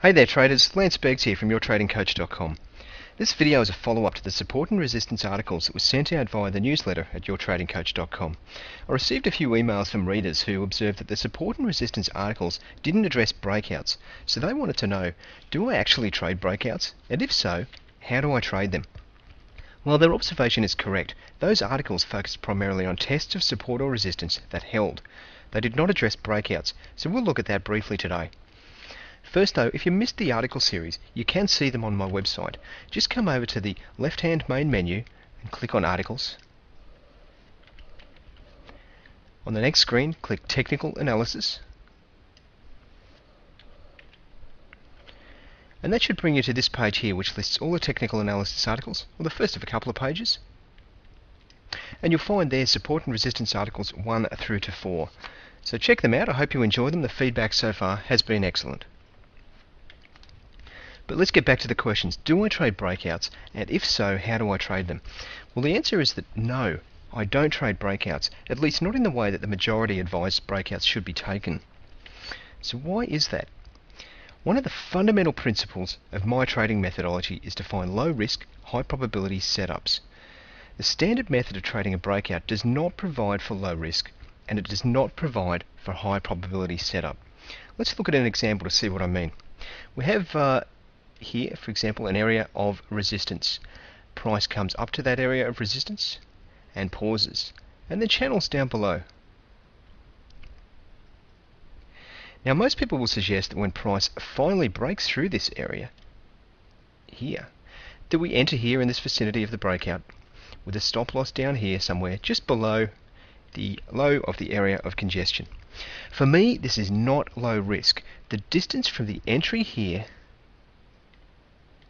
Hey there traders, Lance Beggs here from yourtradingcoach.com. This video is a follow-up to the support and resistance articles that was sent out via the newsletter at yourtradingcoach.com. I received a few emails from readers who observed that the support and resistance articles didn't address breakouts, so they wanted to know, do I actually trade breakouts? And if so, how do I trade them? Well, their observation is correct. Those articles focused primarily on tests of support or resistance that held. They did not address breakouts, so we'll look at that briefly today. First though, if you missed the article series, you can see them on my website. Just come over to the left-hand main menu and click on Articles. On the next screen, click Technical Analysis. And that should bring you to this page here, which lists all the technical analysis articles, or the first of a couple of pages. And you'll find there support and resistance articles 1 through to 4. So check them out. I hope you enjoy them. The feedback so far has been excellent. But let's get back to the questions. Do I trade breakouts? And if so, how do I trade them? Well, the answer is that no, I don't trade breakouts, at least not in the way that the majority advise breakouts should be taken. So why is that? One of the fundamental principles of my trading methodology is to find low risk, high probability setups. The standard method of trading a breakout does not provide for low risk, and it does not provide for high probability setup. Let's look at an example to see what I mean. We have here, for example, an area of resistance. Price comes up to that area of resistance and pauses, and then channels down below. Now, most people will suggest that when price finally breaks through this area here, that we enter here in this vicinity of the breakout with a stop loss down here somewhere just below the low of the area of congestion. For me, this is not low risk. The distance from the entry here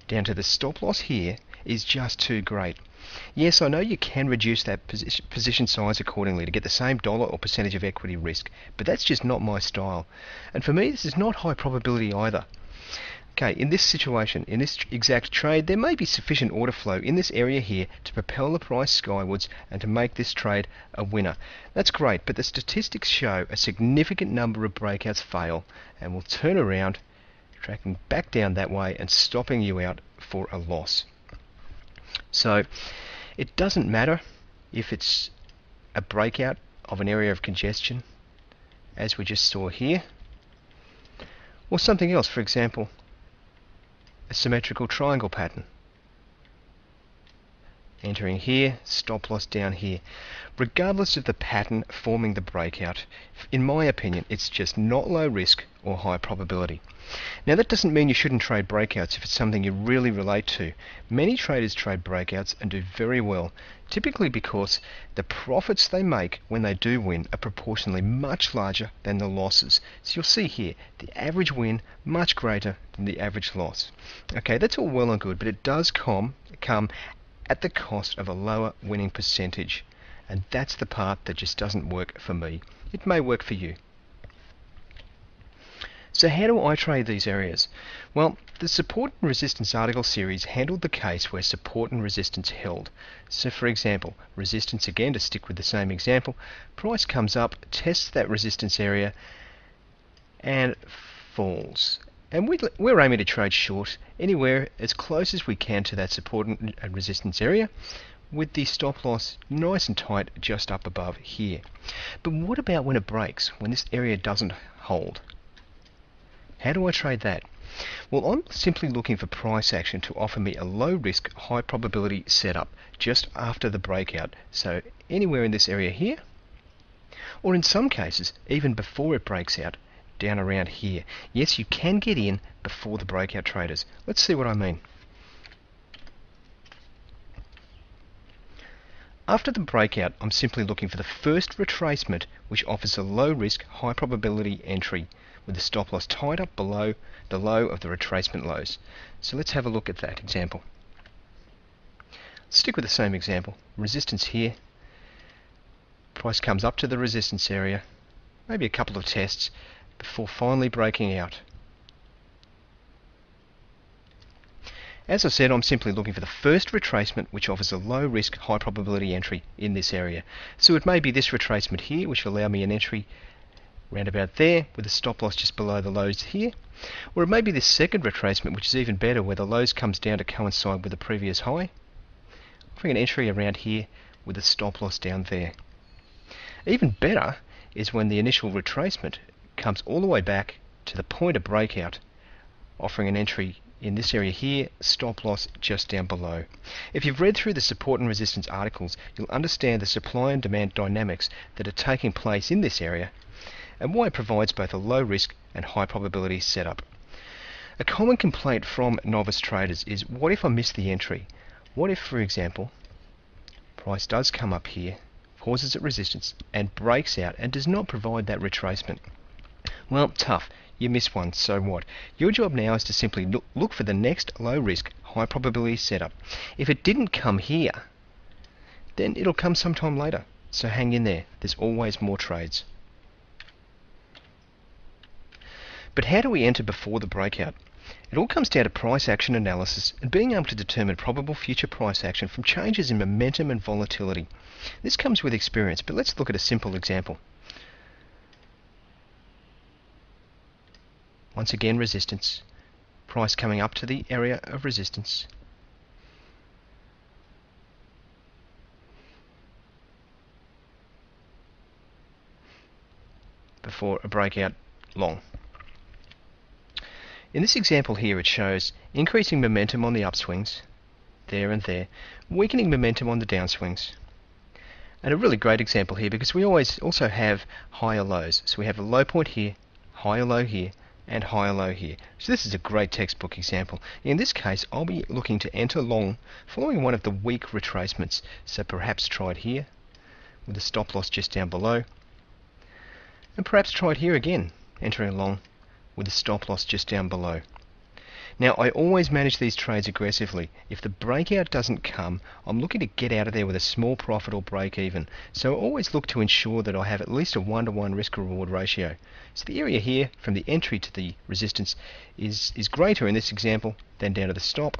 down to the stop loss here is just too great. Yes, I know you can reduce that position size accordingly to get the same dollar or percentage of equity risk, but that's just not my style. And for me, this is not high probability either. Okay, in this situation, in this exact trade, there may be sufficient order flow in this area here to propel the price skywards and to make this trade a winner. That's great, but the statistics show a significant number of breakouts fail and will turn around, tracking back down that way and stopping you out for a loss. So it doesn't matter if it's a breakout of an area of congestion, as we just saw here, or something else, for example, a symmetrical triangle pattern. Entering here, stop loss down here. Regardless of the pattern forming the breakout, in my opinion, it's just not low risk or high probability. Now, that doesn't mean you shouldn't trade breakouts if it's something you really relate to. Many traders trade breakouts and do very well, typically because the profits they make when they do win are proportionally much larger than the losses. So you'll see here, the average win much greater than the average loss. Okay, that's all well and good, but it does come at the cost of a lower winning percentage, and that's the part that just doesn't work for me. It may work for you. So how do I trade these areas? Well, the support and resistance article series handled the case where support and resistance held. So for example, resistance, again to stick with the same example, price comes up, tests that resistance area and falls. And we're aiming to trade short anywhere as close as we can to that support and resistance area, with the stop loss nice and tight just up above here. But what about when it breaks, when this area doesn't hold? How do I trade that? Well, I'm simply looking for price action to offer me a low risk, high probability setup just after the breakout. So anywhere in this area here, or in some cases, even before it breaks out, down around here. Yes, you can get in before the breakout traders. Let's see what I mean. After the breakout, I'm simply looking for the first retracement which offers a low risk, high probability entry with the stop loss tied up below the low of the retracement lows. So let's have a look at that example. Stick with the same example. Resistance here. Price comes up to the resistance area, maybe a couple of tests, before finally breaking out. As I said, I'm simply looking for the first retracement which offers a low risk, high probability entry in this area. So it may be this retracement here which will allow me an entry round about there, with a stop loss just below the lows here. Or it may be this second retracement, which is even better, where the lows comes down to coincide with the previous high. Offering an entry around here with a stop loss down there. Even better is when the initial retracement comes all the way back to the point of breakout, offering an entry in this area here, stop loss just down below. If you've read through the support and resistance articles, you'll understand the supply and demand dynamics that are taking place in this area and why it provides both a low risk and high probability setup. A common complaint from novice traders is, what if I miss the entry? What if, for example, price does come up here, pauses at resistance and breaks out and does not provide that retracement? Well, tough. You missed one, so what? Your job now is to simply look for the next low risk, high probability setup. If it didn't come here, then it'll come sometime later. So hang in there. There's always more trades. But how do we enter before the breakout? It all comes down to price action analysis and being able to determine probable future price action from changes in momentum and volatility. This comes with experience, but let's look at a simple example. Once again, resistance. Price coming up to the area of resistance. Before a breakout long. In this example here, it shows increasing momentum on the upswings, there and there, weakening momentum on the downswings. And a really great example here, because we always also have higher lows. So we have a low point here, higher low here, and higher low here. So this is a great textbook example. In this case, I'll be looking to enter long following one of the weak retracements. So perhaps tried here with a stop loss just down below, and perhaps tried here again, entering long with a stop loss just down below. Now, I always manage these trades aggressively. If the breakout doesn't come, I'm looking to get out of there with a small profit or break even. So I always look to ensure that I have at least a 1-to-1 risk-reward ratio. So the area here, from the entry to the resistance, is greater in this example than down to the stop.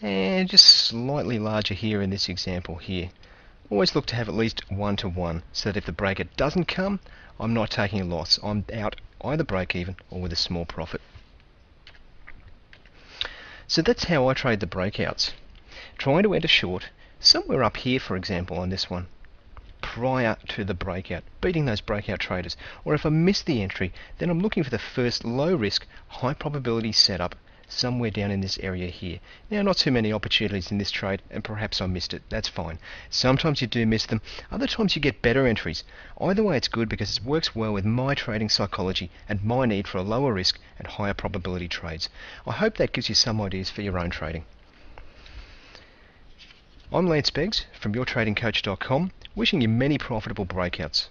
And just slightly larger here in this example here. Always look to have at least 1-to-1, so that if the breakout doesn't come, I'm not taking a loss. I'm out either break even or with a small profit. So that's how I trade the breakouts. Trying to enter short, somewhere up here for example on this one, prior to the breakout, beating those breakout traders. Or if I miss the entry, then I'm looking for the first low risk, high probability setup somewhere down in this area here. Now, not too many opportunities in this trade, and perhaps I missed it. That's fine. Sometimes you do miss them. Other times you get better entries. Either way, it's good because it works well with my trading psychology and my need for a lower risk and higher probability trades. I hope that gives you some ideas for your own trading. I'm Lance Beggs from yourtradingcoach.com, wishing you many profitable breakouts.